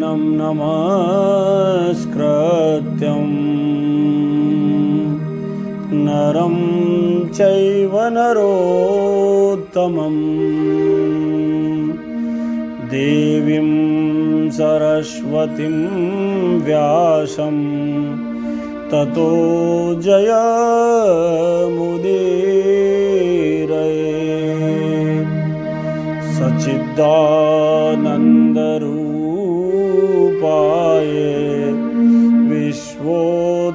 भगवानं नमस्कृत्यं नरं चैव नरोत्तमं देवीं सरस्वतीं व्यासं ततो जयमुदीरये। सच्चिदानन्दरूपाय विश्वोत्पत्त्यादिहेतवे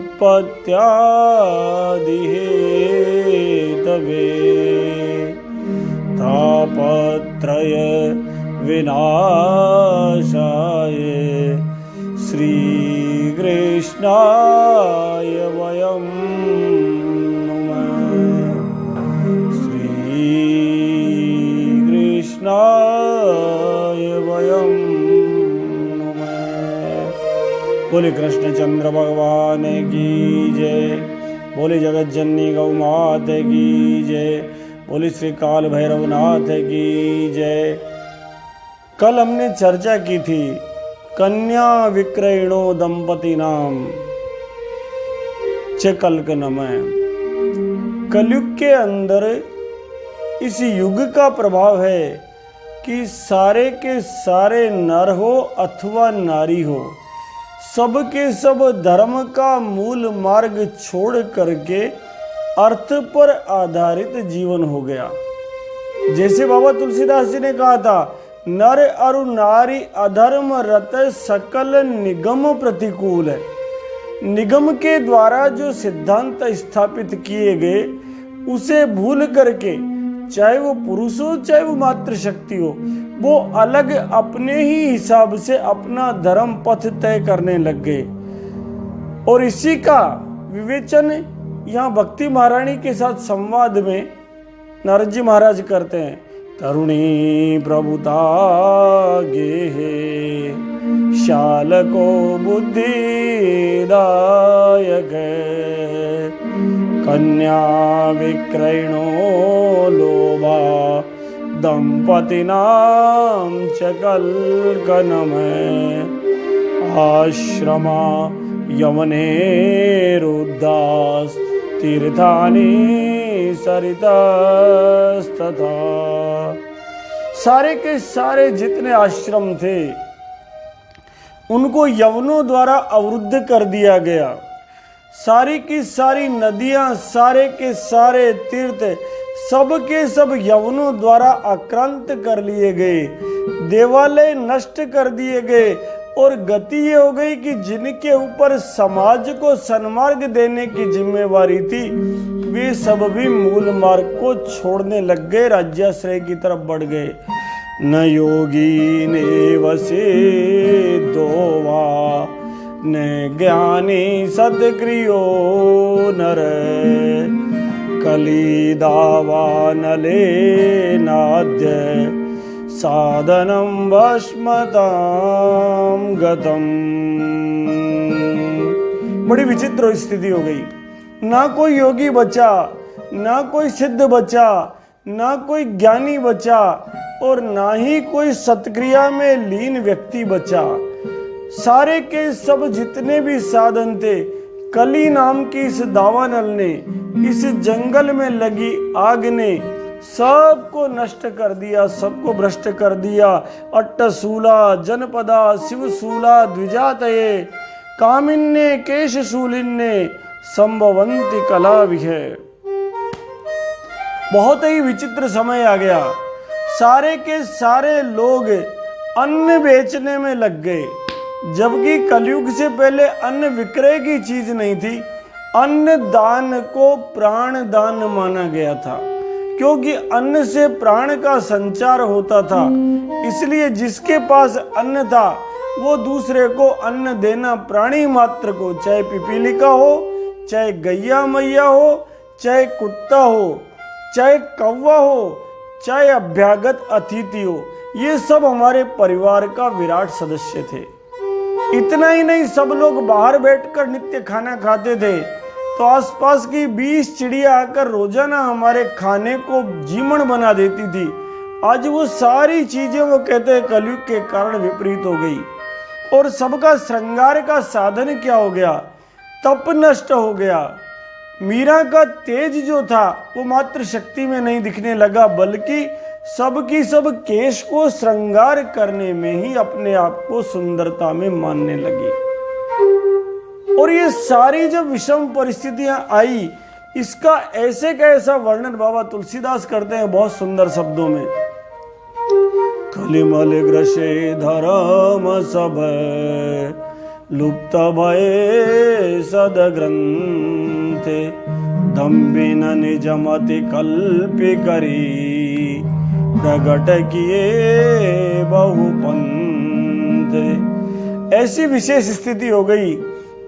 तापत्रय विनाशाय श्रीकृष्णाय वयं नमः। श्रीकृष्णाय वयं नमः। बोले कृष्णचंद्र भगवान की जय। बोले जगज्जननी गौ माता की जय। बोले श्री काल भैरवनाथ की जय। कल हमने चर्चा की थी कन्या विक्रयणो दंपति नाम च कल्कनमय। कलयुग के अंदर इस युग का प्रभाव है कि सारे के सारे नर हो अथवा नारी हो, सब के सब धर्म का मूल मार्ग छोड़ करके अर्थ पर आधारित जीवन हो गया। जैसे बाबा तुलसीदास जी ने कहा था, नर अरु नारी अधर्म रत सकल निगम प्रतिकूल है। निगम के द्वारा जो सिद्धांत स्थापित किए गए उसे भूल करके, चाहे वो पुरुष हो चाहे वो मातृशक्ति हो, वो अलग अपने ही हिसाब से अपना धर्म पथ तय करने लग गए। और इसी का विवेचन यहाँ भक्ति महारानी के साथ संवाद में नारद जी महाराज करते हैं। तरुणी प्रभुता गेहे शालको बुद्धिदायक कन्या विक्रयणो लोभा दंपतीनां च कल्कनमय आश्रमा यवनेरुद्धास तीर्थानि सरितस्तथा। सारे के सारे जितने आश्रम थे उनको यवनों द्वारा अवरुद्ध कर दिया गया। सारी की सारी नदियां, सारे के सारे तीर्थ, सब के सब यवनों द्वारा आक्रांत कर लिए गए। देवालय नष्ट कर दिए गए और गति ये हो गई कि जिनके ऊपर समाज को सन्मार्ग देने की जिम्मेवारी थी वे सब भी मूल मार्ग को छोड़ने लग गए, राज्याश्रय की तरफ बढ़ गए। न योगी ने वसे दोवा न ज्ञानी सत्क्रियो नर कली दावा नले नाद्य साधनम भस्मतां गतम। बड़ी विचित्र स्थिति हो गई। ना कोई योगी बचा, ना कोई सिद्ध बचा, ना कोई ज्ञानी बचा और ना ही कोई सत्क्रिया में लीन व्यक्ति बचा। सारे के सब जितने भी साधन थे, कली नाम की इस दावानल ने, इस जंगल में लगी आग ने सबको नष्ट कर दिया, सबको भ्रष्ट कर दिया। अट्टशूला जनपदा शिवशूला द्विजातये कामिन्ने केशशूलिन्ने संभवंती कला विहे। बहुत ही विचित्र समय आ गया। सारे के सारे लोग अन्न बेचने में लग गए, जबकि कलयुग से पहले अन्न विक्रय की चीज नहीं थी। अन्न दान को प्राण दान माना गया था, क्योंकि अन्न से प्राण का संचार होता था। इसलिए जिसके पास अन्न था वो दूसरे को अन्न देना प्राणी मात्र को, चाहे पिपीलिका हो, चाहे गैया मैया हो, चाहे कुत्ता हो, चाहे कौवा हो, चाहे अभ्यागत अतिथि हो, ये सब हमारे परिवार का विराट सदस्य थे। इतना ही नहीं, सब लोग बाहर बैठकर नित्य खाना खाते थे, तो आसपास की 20 चिड़िया आकर रोजाना हमारे खाने को जीवन बना देती थी। आज वो सारी चीजें वो कहते हैं कलयुग के कारण विपरीत हो गई। और सबका श्रृंगार का साधन क्या हो गया? तप नष्ट हो गया। मीरा का तेज जो था वो मात्र शक्ति में नहीं दिखने लगा, बल्कि सबकी सब केश को श्रृंगार करने में ही अपने आप को सुंदरता में मानने लगी। और ये सारी जब विषम परिस्थितियां आई, इसका ऐसे का ऐसा वर्णन बाबा तुलसीदास करते हैं बहुत सुंदर शब्दों में। कलिमल ग्रसे धर्म सब लुप्त भये सद ग्रंथे दम्बिन निजमति कल्पि करी प्रगट किए बहुपंथ। ऐसी विशेष स्थिति हो गई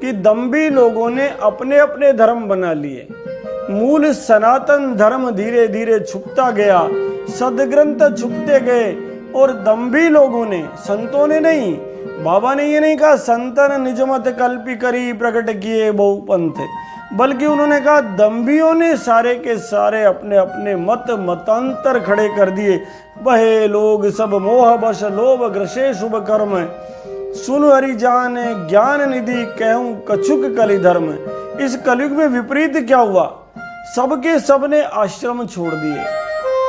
कि दम्भी लोगों ने अपने अपने धर्म बना लिए। मूल सनातन धर्म धीरे धीरे छुपता गया, सदग्रंथ छुपते गए, और दम्भी लोगों ने, संतों ने नहीं, बाबा ने ये नहीं कहा संतन निजमत कल्पि करी प्रकट किए बहुपंथ, बल्कि उन्होंने कहा दम्भियों ने सारे के सारे अपने अपने मतांतर खड़े कर दिए। बहे लोग सब मोह बश लोभ ग्रसे शुभ कर्म, सुन हरि जान ज्ञान निधि कहूं कछुक कलि धर्म। इस कलयुग में विपरीत क्या हुआ? सबके सब ने आश्रम छोड़ दिए,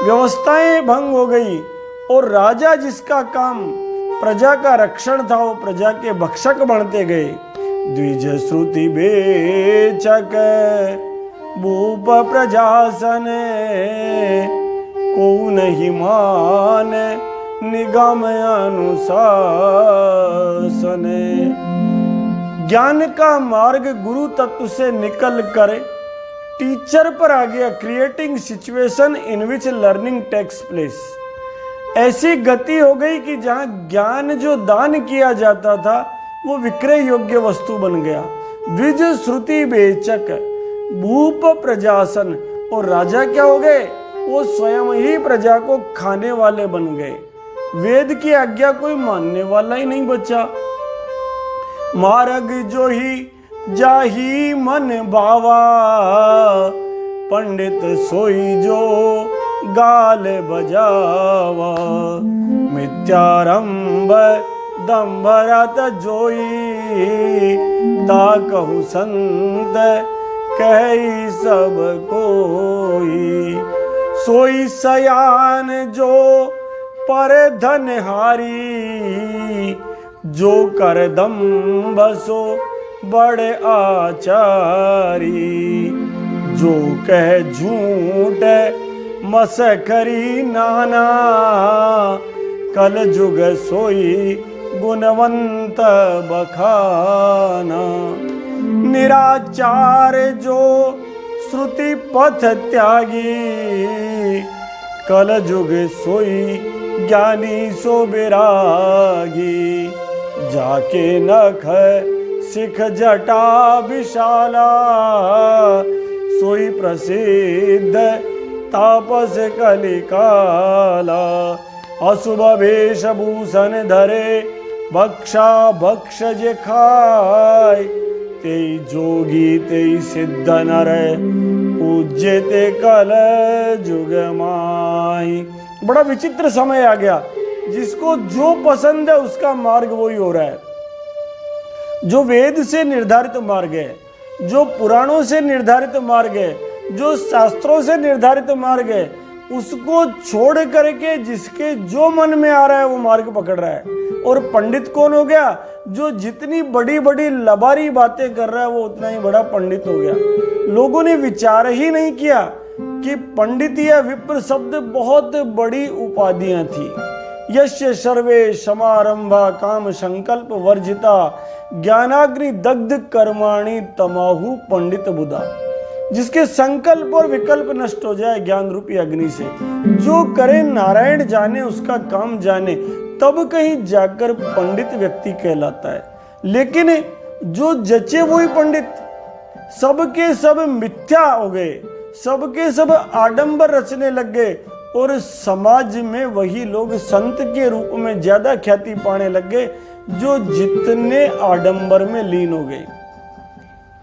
व्यवस्थाएं भंग हो गई, और राजा जिसका काम प्रजा का रक्षण था वो प्रजा के भक्षक बनते गए। द्विज श्रुति बेचक भूप प्रजासन को नहीं मान निगम अनुशासन। ज्ञान का मार्ग गुरु तत्व से निकल कर टीचर पर आ गया, creating situation in which learning takes place. ऐसी गति हो गई कि जहां ज्ञान जो दान किया जाता था वो विक्रय योग्य वस्तु बन गया। द्विज श्रुति बेचक भूप प्रजासन, और राजा क्या हो गए? वो स्वयं ही प्रजा को खाने वाले बन गए। वेद की आज्ञा कोई मानने वाला ही नहीं बचा। मार्ग जो ही जाही मन भावा, पंडित सोई जो गाल बजावा। मिथ्यारंभ दंभरत जोई, ताकहु संत कही सब कोई। सोई सयान जो पर धनहारी, जो कर दंभ सो बड़े आचारी। जो कह झूठ मसखरी नाना, कल जुग सोई गुणवंत बखाना। निराचार जो श्रुति पथ त्यागी, कल जुग सोई ज्ञानी सो विरागी। जाके नख सिख जटा विशाला, सोई प्रसिद्ध तापस कलिकाला। अशुभ वेशभूषण धरे भक्षा भक्षज खाय, तेई जोगी तेई सिद्ध नर पूज्य ते कल जुग माई। बड़ा विचित्र समय आ गया, जिसको जो पसंद है उसका मार्ग वही हो रहा है। जो वेद से निर्धारित मार्ग है, जो पुराणों से निर्धारित मार्ग है, जो शास्त्रों से निर्धारित मार्ग है, उसको छोड़ करके जिसके जो मन में आ रहा है वो मार्ग पकड़ रहा है। और पंडित कौन हो गया? जो जितनी बड़ी बड़ी लबारी बातें कर रहा है वो उतना ही बड़ा पंडित हो गया। लोगों ने विचार ही नहीं किया कि पंडित या विप्र शब्द बहुत बड़ी उपाधियां थी। यस्य सर्वे समारंभा काम संकल्प वर्जिता, ज्ञानाग्नि दग्ध कर्माणि तमाहु पंडित बुधा। जिसके संकल्प और विकल्प नष्ट हो जाए ज्ञान रूपी अग्नि से, जो करे नारायण जाने उसका काम जाने, तब कहीं जाकर पंडित व्यक्ति कहलाता है। लेकिन जो जचे वही पंडित, सबके सब मिथ्या हो गए, सबके सब आडंबर रचने लग गए, और समाज में वही लोग संत के रूप में ज्यादा ख्याति पाने लग गए जो जितने आडंबर में लीन हो गए।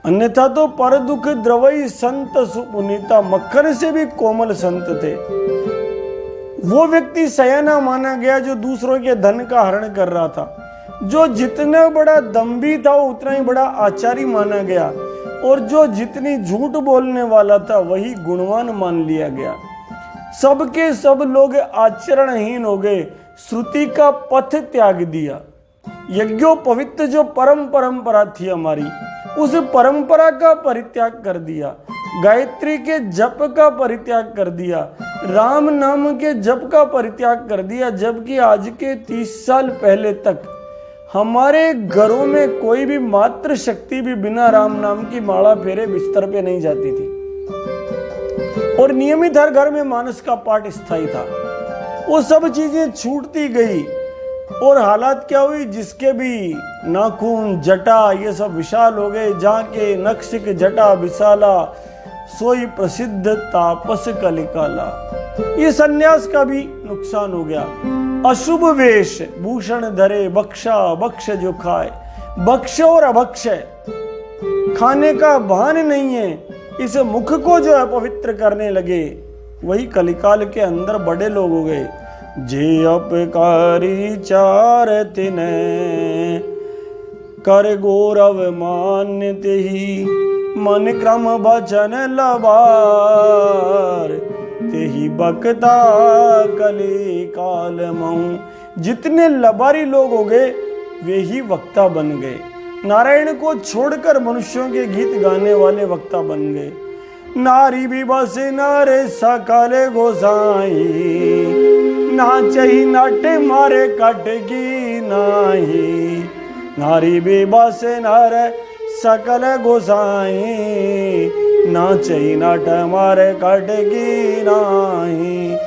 अन्यथा तो पर दुख द्रवई संत सुपुनीता, मक्खन से भी कोमल संत थे। वो व्यक्ति सयाना माना गया जो दूसरों के धन का हरण कर रहा था। जो जितना बड़ा दम्भी था उतना ही बड़ा आचारी माना गया, और जो जितनी झूठ बोलने वाला था वही गुणवान मान लिया गया। सबके सब लोग आचरणहीन हो गए, श्रुति का पथ त्याग दिया। यज्ञोपवित जो परंपरा थी हमारी, उस परंपरा का परित्याग कर दिया। गायत्री के जप का परित्याग कर दिया, राम नाम के जप का परित्याग कर दिया। जबकि आज के 30 साल पहले तक हमारे घरों में कोई भी मात्र शक्ति भी बिना राम नाम की माला फेरे बिस्तर पे नहीं जाती थी, और नियमित हर घर में मानस का पाठ स्थायी था। वो सब चीजें छूटती गई, और हालात क्या हुई, जिसके भी नाखून जटा ये सब विशाल हो गए। जहाँ के नक्शिक जटा विशाला, सोई प्रसिद्ध तापस कलिकाला। ये सन्यास का भी नुकसान हो गया। अशुभ वेश भूषण धरे, बख्शा बख्श जो खाए। बख्श और अभक्ष खाने का भान नहीं है, इस मुख को जो है पवित्र करने लगे, वही कलिकाल के अंदर बड़े लोग हो गए। जे अपकारी चार तिने, कर गौरव मान्य तेहि, मन क्रम बचन लबार, तेहि बकता कली काल महू। जितने लबारी लोग हो गए वे ही वक्ता बन गए। नारायण को छोड़कर मनुष्यों के गीत गाने वाले वक्ता बन गए। नारी भी बस नारे सकल गोसाई, नाचही नाटे मारे कटकी नाही। नारी भी बस नारे सकल गोसाई, नाचही नाट मारे कटकी नाही।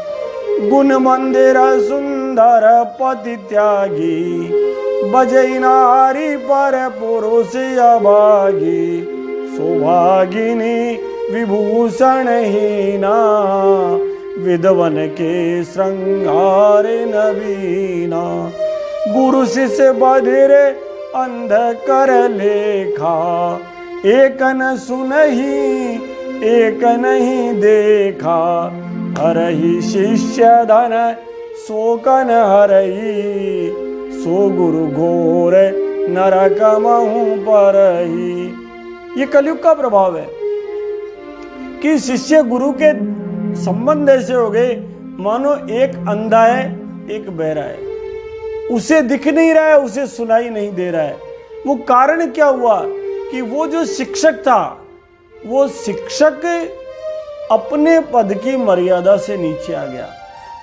गुण मंदिर सुंदर पति त्यागी, बजई नारी पर पुरुष अभागी। सौभागिनी विभूषण हीना, विधवन के श्रृंगार नवीना। गुरु शिष्य बधिरे अंध कर लेखा, एक न सुनहि एक नहीं देखा। हरहि शिष्य धन शोकन हरहि, सो गुरु घोर नरक महु परहि। ये कलयुग का प्रभाव है कि शिष्य गुरु के संबंध ऐसे हो गए मानो एक अंधा है एक बहरा है, उसे दिख नहीं रहा है, उसे सुनाई नहीं दे रहा है। वो कारण क्या हुआ कि वो जो शिक्षक था, वो शिक्षक अपने पद की मर्यादा से नीचे आ गया,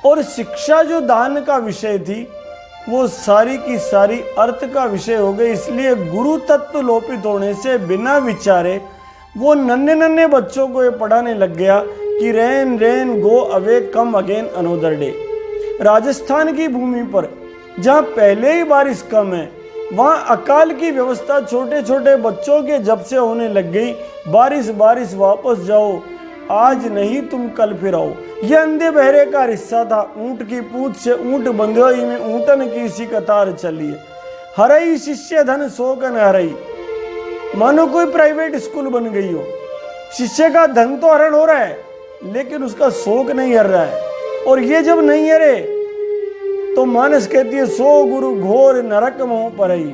और शिक्षा जो दान का विषय थी वो सारी की सारी अर्थ का विषय हो गई। इसलिए गुरु तत्व लोपित होने से बिना विचारे वो नन्हे नन्हे बच्चों को ये पढ़ाने लग गया कि rain rain go away come again another day. Rajasthan की भूमि पर जहाँ पहले ही बारिश कम है, वहाँ अकाल की व्यवस्था छोटे छोटे बच्चों के जब से होने लग गई। बारिश बारिश वापस जाओ, आज नहीं तुम कल फिर आओ। यह अंधे बहरे का रिश्ता था। ऊंट की पूंछ से ऊंट बंधोई में ऊंटन की सी कतार चली है। हरई शिष्य धन शोकन हरई, मानो कोई प्राइवेट स्कूल बन गई हो। शिष्य का धन तो हरण हो रहा है लेकिन उसका शोक नहीं हर रहा है। और ये जब नहीं हरे तो मानस कहती है सो गुरु घोर नरक मोह परई।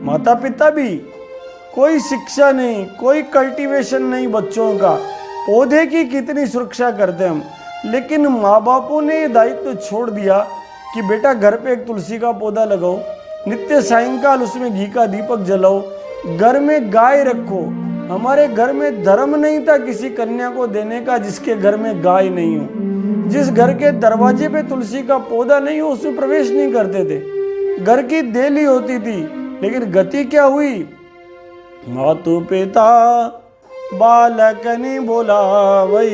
माता पिता भी कोई शिक्षा नहीं, कोई कल्टीवेशन नहीं बच्चों का। पौधे की कितनी सुरक्षा करते हम, लेकिन माँ बापों ने दायित्व छोड़ दिया कि बेटा घर पे एक तुलसी का पौधा लगाओ, नित्य सायंकाल उसमें घी का दीपक जलाओ, घर में गाय रखो। हमारे घर में धर्म नहीं था किसी कन्या को देने का जिसके घर में गाय नहीं हो। जिस घर के दरवाजे पे तुलसी का पौधा नहीं हो उसमें प्रवेश नहीं करते थे। घर की देली होती थी, लेकिन गति क्या हुई, मातु पिता बालक ने बोलावई,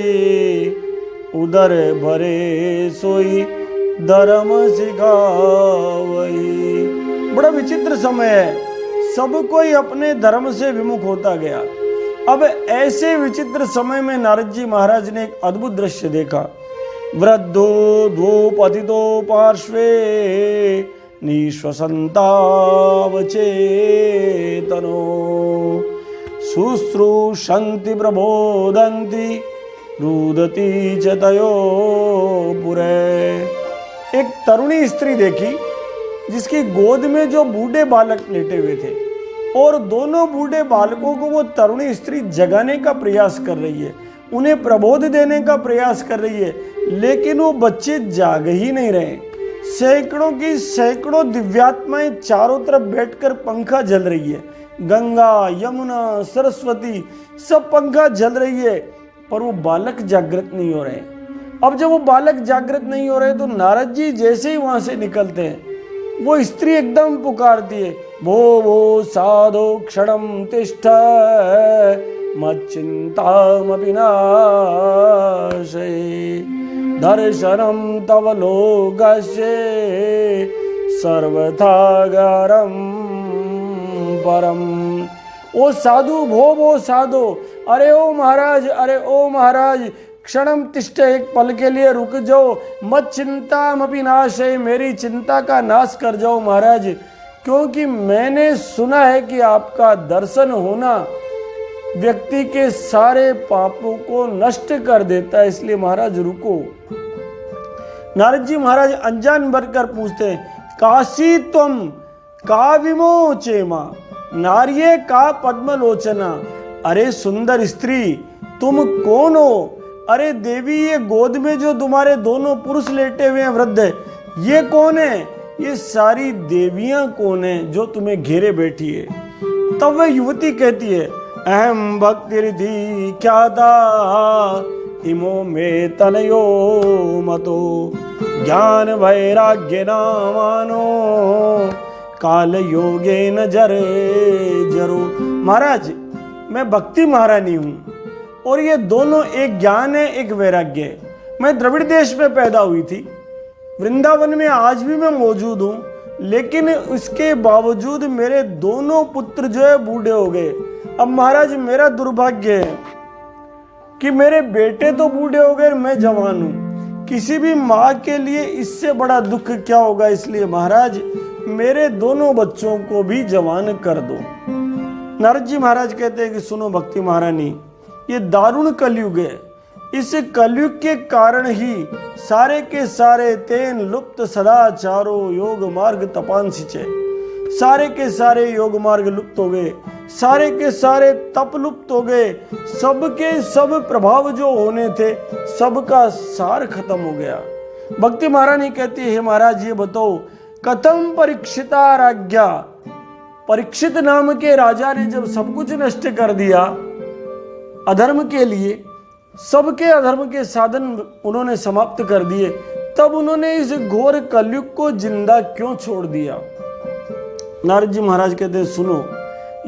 उदर भरे सोई धर्म सिखावई। बड़ा विचित्र समय है, सब कोई अपने धर्म से विमुख होता गया। अब ऐसे विचित्र समय में नारद जी महाराज ने एक अद्भुत दृश्य देखा। वृद्धो द्वौ पतितो पार्श्वे निश्वसन्तावचेतनो, शुश्रूषन्ति प्रबोधन्ति रुदति च तयो पुरे। एक तरुणी स्त्री देखी जिसकी गोद में जो बूढ़े बालक लेटे हुए थे, और दोनों बूढ़े बालकों को वो तरुणी स्त्री जगाने का प्रयास कर रही है, उन्हें प्रबोध देने का प्रयास कर रही है, लेकिन वो बच्चे जाग ही नहीं रहे। सैकड़ों की सैकड़ों दिव्यात्माएं चारों तरफ बैठकर पंखा जल रही है। गंगा, यमुना, सरस्वती सब पंखा जल रही है, पर वो बालक जागृत नहीं हो रहे। अब जब वो बालक जागृत नहीं हो रहे तो नारद जी जैसे ही वहां से निकलते हैं, वो स्त्री एकदम पुकारती है, भो भो साधो क्षणम तिष्ठ मच्चिंतामपि नाशे दर्शनम तव लोकस्य सर्वथागारम परम। ओ साधु, भो साधो, अरे ओ महाराज, अरे ओ महाराज, क्षणम तिष्ठ, एक पल के लिए रुक जाओ, मत चिंतामपि नाशे, मेरी चिंता का नाश कर जाओ महाराज, क्योंकि मैंने सुना है कि आपका दर्शन होना व्यक्ति के सारे पापों को नष्ट कर देता है, इसलिए महाराज रुको। नारद जी महाराज अनजान बनकर पूछते हैं, काशी त्वम का विमोचेमा नार्ये का पद्मलोचना। अरे सुंदर स्त्री, तुम कौन हो? अरे देवी, ये गोद में जो तुम्हारे दोनों पुरुष लेटे हुए हैं वृद्ध, ये कौन है? ये सारी देवियां कौन है जो तुम्हें घेरे बैठी है? तब वह युवती कहती है, अहम भक्तिरिधि ख्याता इमो में तनयो मतो ज्ञान वैराग्य नामानो काल योगे न जरे जरो। महाराज, मैं भक्ति महारानी हूँ, और ये दोनों, एक ज्ञान है, एक वैराग्य है। मैं द्रविड़ देश में पैदा हुई थी, वृंदावन में आज भी मैं मौजूद हूँ, लेकिन इसके बावजूद मेरे दोनों पुत्र जो है बूढ़े हो गए। अब महाराज मेरा दुर्भाग्य है कि मेरे बेटे तो बूढ़े हो गए, मैं जवान हूँ। किसी भी माँ के लिए इससे बड़ा दुख क्या होगा, इसलिए महाराज मेरे दोनों बच्चों को भी जवान कर दो। नारद जी महाराज कहते हैं कि सुनो भक्ति महारानी, ये दारुण कलयुग है। इस कलयुग के कारण ही सारे के सारे तेन लुप्त सदाचारो योग मार्ग तपांसिचे, सारे के सारे योग मार्ग लुप्त हो गए, सारे के सारे तप लुप्त हो गए, सबके सब प्रभाव जो होने थे सबका सार खत्म हो गया। भक्ति महारानी कहती है, महाराज ये बताओ, कथम परीक्षिता राज्ञा, परीक्षित नाम के राजा ने जब सब कुछ नष्ट कर दिया अधर्म के लिए, सबके अधर्म के साधन उन्होंने समाप्त कर दिए, तब उन्होंने इस घोर कलयुग को जिंदा क्यों छोड़ दिया? नारद जी महाराज कहते हैं, सुनो,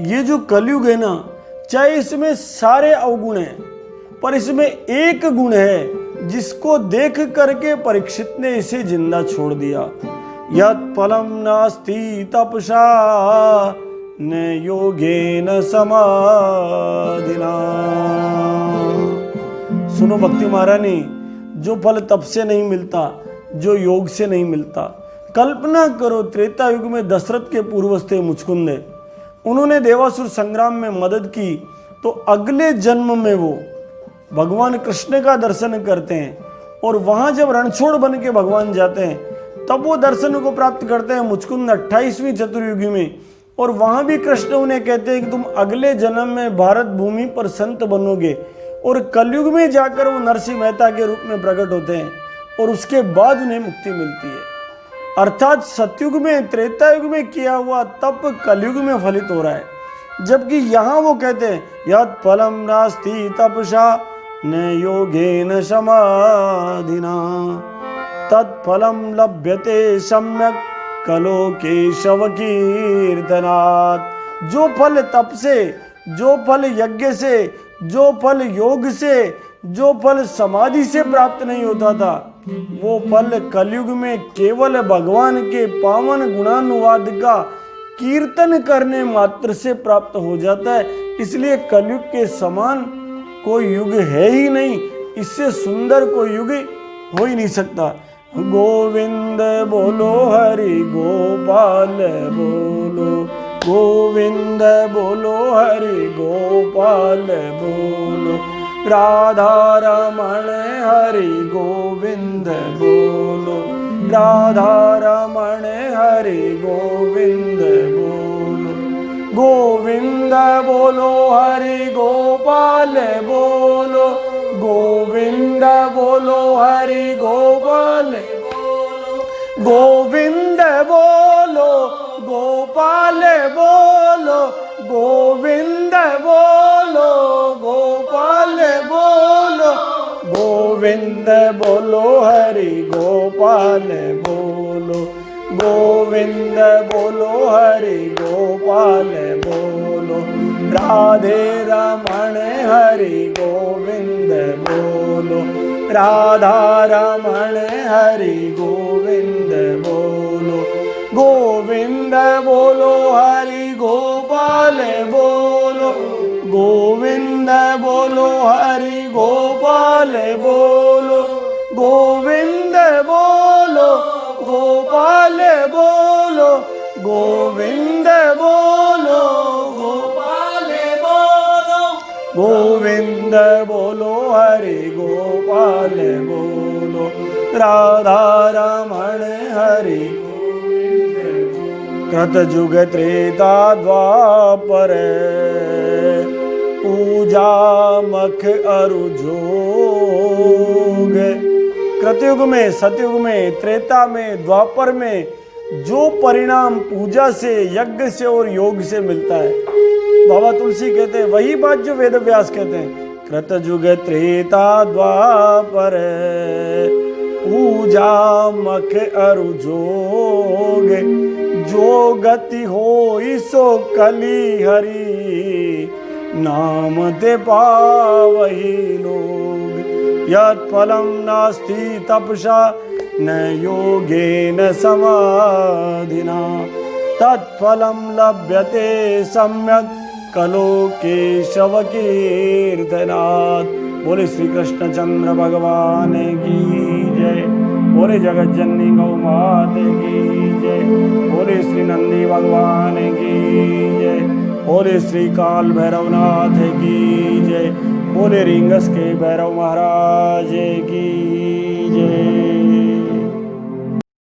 ये जो कलयुग है ना, चाहे इसमें सारे अवगुण हैं, पर इसमें एक गुण है जिसको देख करके परीक्षित ने इसे जिंदा छोड़ दिया। यत् फलम नास्ति तपसा न योगेन समाधिना। सुनो भक्ति महारानी, जो फल तप से नहीं मिलता, जो योग से नहीं मिलता, कल्पना करो त्रेता युग में दशरथ के पूर्वज थे मुचकुंद, उन्होंने देवासुर संग्राम में मदद की, तो अगले जन्म में वो भगवान कृष्ण का दर्शन करते हैं, और वहां जब रणछोड़ बन के भगवान जाते हैं तब वो दर्शन को प्राप्त करते हैं मुचकुंद 28वीं चतुर्युगी में, और वहां भी कृष्ण उन्हें कहते हैं कि तुम अगले जन्म में भारत भूमि पर संत बनोगे, और कलयुग में जाकर वो नरसिंह मेहता के रूप में प्रकट होते हैं, और उसके बाद उन्हें मुक्ति मिलती है। अर्थात सतयुग में, त्रेता युग में किया हुआ तप कलयुग में फलित हो रहा है, जबकि यहाँ वो कहते हैं यत् फलम नास्ति तपसा न योगेन समाधिना तत्फलम लभ्यते सम्यक कलो केशव कीर्तनात्। जो फल तप से, जो फल यज्ञ से, जो फल योग से, जो फल समाधि से प्राप्त नहीं होता था, वो फल कलयुग में केवल भगवान के पावन गुणानुवाद का कीर्तन करने मात्र से प्राप्त हो जाता है। इसलिए कलयुग के समान कोई युग है ही नहीं, इससे सुंदर कोई युग हो ही नहीं सकता। गोविंद बोलो हरि गोपाल बोलो, गोविंद बोलो हरि गोपाल बोलो, राधा रमण हरि गोविंद बोलो, राधा रमण हरि गोविंद बोलो, गोविंद बोलो हरि गोपाल बोलो, गोविंद बोलो हरि गोपाल बोलो, गोविंद बोलो गोपाल बोलो, गोविंद बोलो गोपाल बोलो, गोविंद बोलो हरि गोपाल बोलो, गोविंद बोलो हरि गोपाल बोलो, राधे रमण हरि गोविंद बोलो, राधा रमण हरि गोविंद बोलो, गोविंद बोलो हरि गोपाल बोलो, गोविंद बोलो हरि गोपाल बोलो, गोविंद बोलो गोपाल बोलो, गोविंद बोलो गोपाल बोलो, गोविंद बोलो हरि गोपाल बोलो, राधा रमण हरि कृतयुग त्रेता द्वापर पूजा मख अरु जोग। कृतयुग में, सतयुग में, त्रेता में, द्वापर में जो परिणाम पूजा से, यज्ञ से और योग से मिलता है, बाबा तुलसी कहते हैं वही बात जो वेद व्यास कहते हैं। कृतयुग त्रेता द्वापर पूजा मख अरु जोग, जो गति हो सो कली हरि, नाम ते पावहि लोग। यत् फलं नास्ति तपसा न योगेन समाधिना, तत्फलं लभ्यते सम्यक् कलो केशव कीर्तनात्। बोले श्री कृष्ण चंद्र भगवान की जय, बोले जगत जननी गौ मात की जय, बोले श्री नंदी भगवान की जय, बोले श्री काल भैरवनाथ की जय, बोले रिंगस के भैरव महाराज की जय।